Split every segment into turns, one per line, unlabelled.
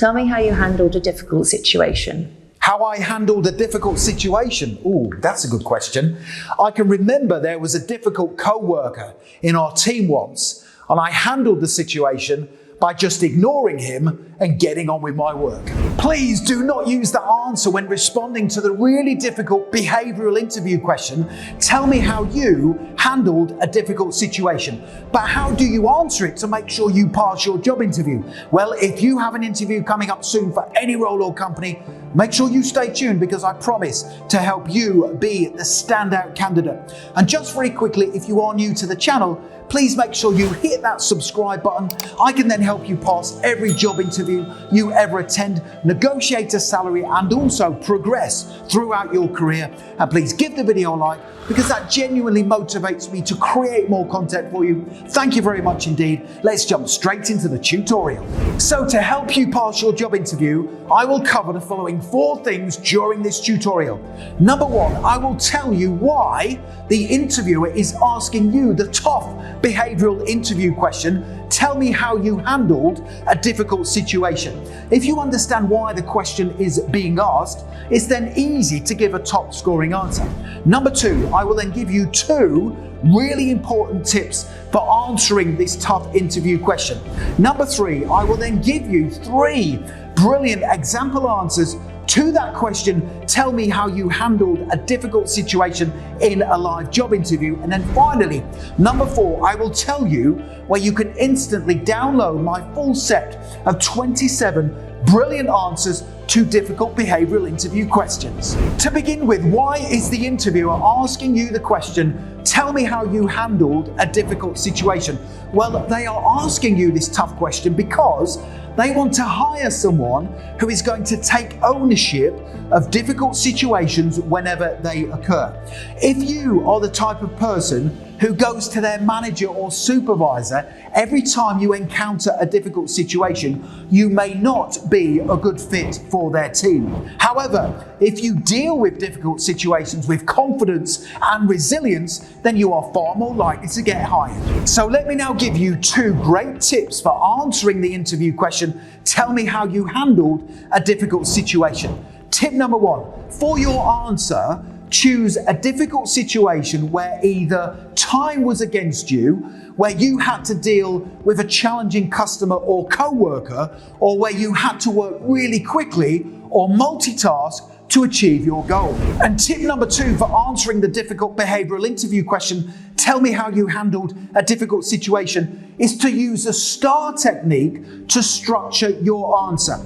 Tell me how you handled a difficult situation.
How I handled a difficult situation? Ooh, that's a good question. I can remember there was a difficult co-worker in our team once, and I handled the situation by just ignoring him and getting on with my work. Please do not use that answer when responding to the really difficult behavioural interview question. Tell me how you handled a difficult situation. But how do you answer it to make sure you pass your job interview? Well, if you have an interview coming up soon for any role or company, make sure you stay tuned because I promise to help you be the standout candidate. And just very quickly, if you are new to the channel, please make sure you hit that subscribe button. I can then help you pass every job interview you ever attend, negotiate a salary, and also progress throughout your career. And please give the video a like because that genuinely motivates me to create more content for you. Thank you very much indeed. Let's jump straight into the tutorial. So to help you pass your job interview, I will cover the following 4 things during this tutorial. Number 1, I will tell you why the interviewer is asking you the tough behavioural interview question. Tell me how you handled a difficult situation. If you understand why the question is being asked, it's then easy to give a top scoring answer. Number 2, I will then give you 2 really important tips for answering this tough interview question. Number 3, I will then give you 3 brilliant example answers to that question. Tell me how you handled a difficult situation in a live job interview. And then finally, number 4, I will tell you where you can instantly download my full set of 27 brilliant answers to difficult behavioural interview questions. To begin with, why is the interviewer asking you the question, tell me how you handled a difficult situation? Well, they are asking you this tough question because they want to hire someone who is going to take ownership of difficult situations whenever they occur. If you are the type of person who goes to their manager or supervisor every time you encounter a difficult situation, you may not be a good fit for their team. However, if you deal with difficult situations with confidence and resilience, then you are far more likely to get hired. So let me now give you 2 great tips for answering the interview question, tell me how you handled a difficult situation. Tip number 1, for your answer, choose a difficult situation where either time was against you, where you had to deal with a challenging customer or co-worker, or where you had to work really quickly or multitask to achieve your goal. And tip number 2 for answering the difficult behavioural interview question, tell me how you handled a difficult situation, is to use the STAR technique to structure your answer.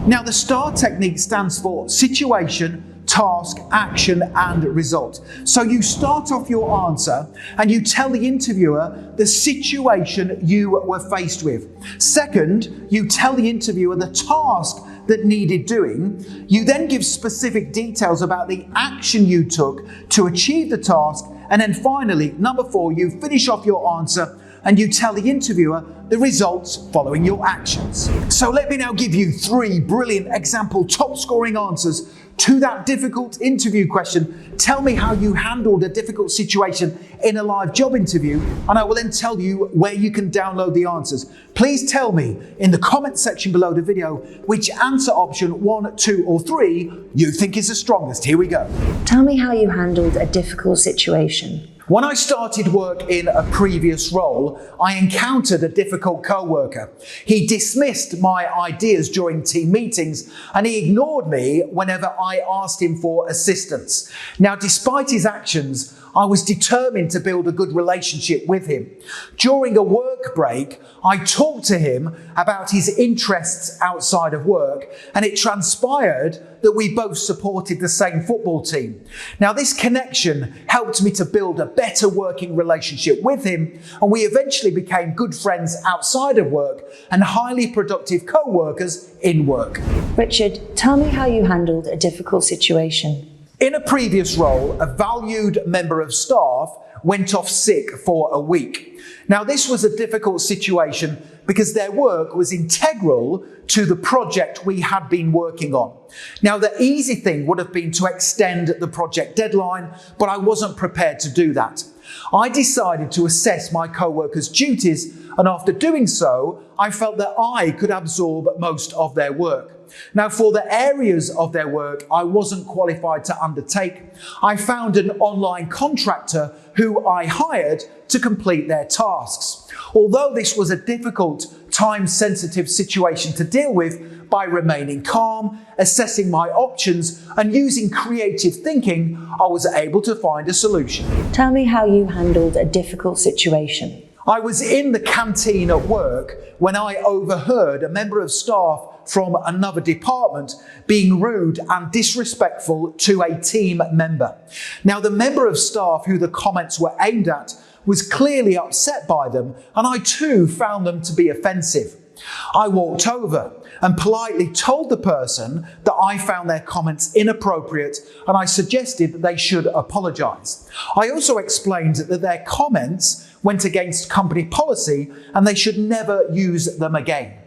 Now, the STAR technique stands for situation, task, action, and result. So you start off your answer and you tell the interviewer the situation you were faced with. Second, you tell the interviewer the task that needed doing. You then give specific details about the action you took to achieve the task. And then finally, number 4, you finish off your answer and you tell the interviewer the results following your actions. So let me now give you 3 brilliant example top scoring answers to that difficult interview question. Tell me how you handled a difficult situation in a live job interview, and I will then tell you where you can download the answers. Please tell me in the comment section below the video which answer option 1, 2, or 3 you think is the strongest. Here we go.
Tell me how you handled a difficult situation.
When I started work in a previous role, I encountered a difficult co-worker. He dismissed my ideas during team meetings and he ignored me whenever I asked him for assistance. Now, despite his actions, I was determined to build a good relationship with him. During a work break, I talked to him about his interests outside of work, and it transpired that we both supported the same football team. Now, this connection helped me to build a better working relationship with him, and we eventually became good friends outside of work and highly productive co-workers in work.
Richard, tell me how you handled a difficult situation.
In a previous role, a valued member of staff went off sick for a week. Now, this was a difficult situation because their work was integral to the project we had been working on. Now, the easy thing would have been to extend the project deadline, but I wasn't prepared to do that. I decided to assess my co-workers' duties, and after doing so, I felt that I could absorb most of their work. Now, for the areas of their work I wasn't qualified to undertake, I found an online contractor who I hired to complete their tasks. Although this was a difficult, time-sensitive situation to deal with, by remaining calm, assessing my options, and using creative thinking, I was able to find a solution.
Tell me how you handled a difficult situation.
I was in the canteen at work when I overheard a member of staff from another department being rude and disrespectful to a team member. Now, the member of staff who the comments were aimed at was clearly upset by them, and I too found them to be offensive. I walked over and politely told the person that I found their comments inappropriate, and I suggested that they should apologise. I also explained that their comments went against company policy and they should never use them again.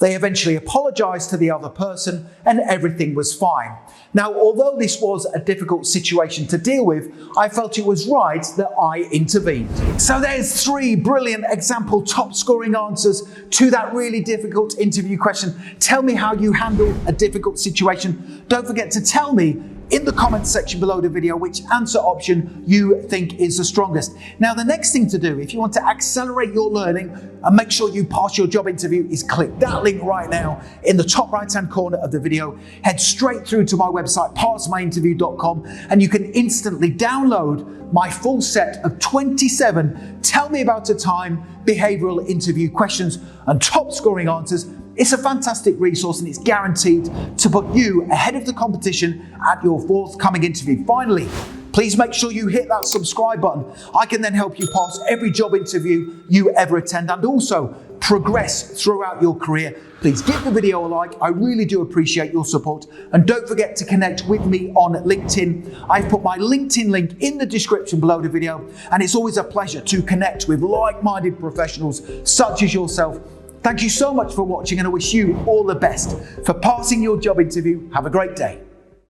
They eventually apologised to the other person and everything was fine. Now, although this was a difficult situation to deal with, I felt it was right that I intervened. So there's 3 brilliant example top scoring answers to that really difficult interview question. Tell me how you handle a difficult situation. Don't forget to tell me in the comments section below the video which answer option you think is the strongest. Now, the next thing to do, if you want to accelerate your learning and make sure you pass your job interview, is click that link right now in the top right hand corner of the video. Head straight through to my website, passmyinterview.com, and you can instantly download my full set of 27 Tell Me About a Time behavioural interview questions and top scoring answers. It's a fantastic resource and it's guaranteed to put you ahead of the competition at your forthcoming interview. Finally, please make sure you hit that subscribe button. I can then help you pass every job interview you ever attend and also progress throughout your career. Please give the video a like. I really do appreciate your support. And don't forget to connect with me on LinkedIn. I've put my LinkedIn link in the description below the video, and it's always a pleasure to connect with like-minded professionals such as yourself. Thank you so much for watching, and I wish you all the best for passing your job interview. Have a great day.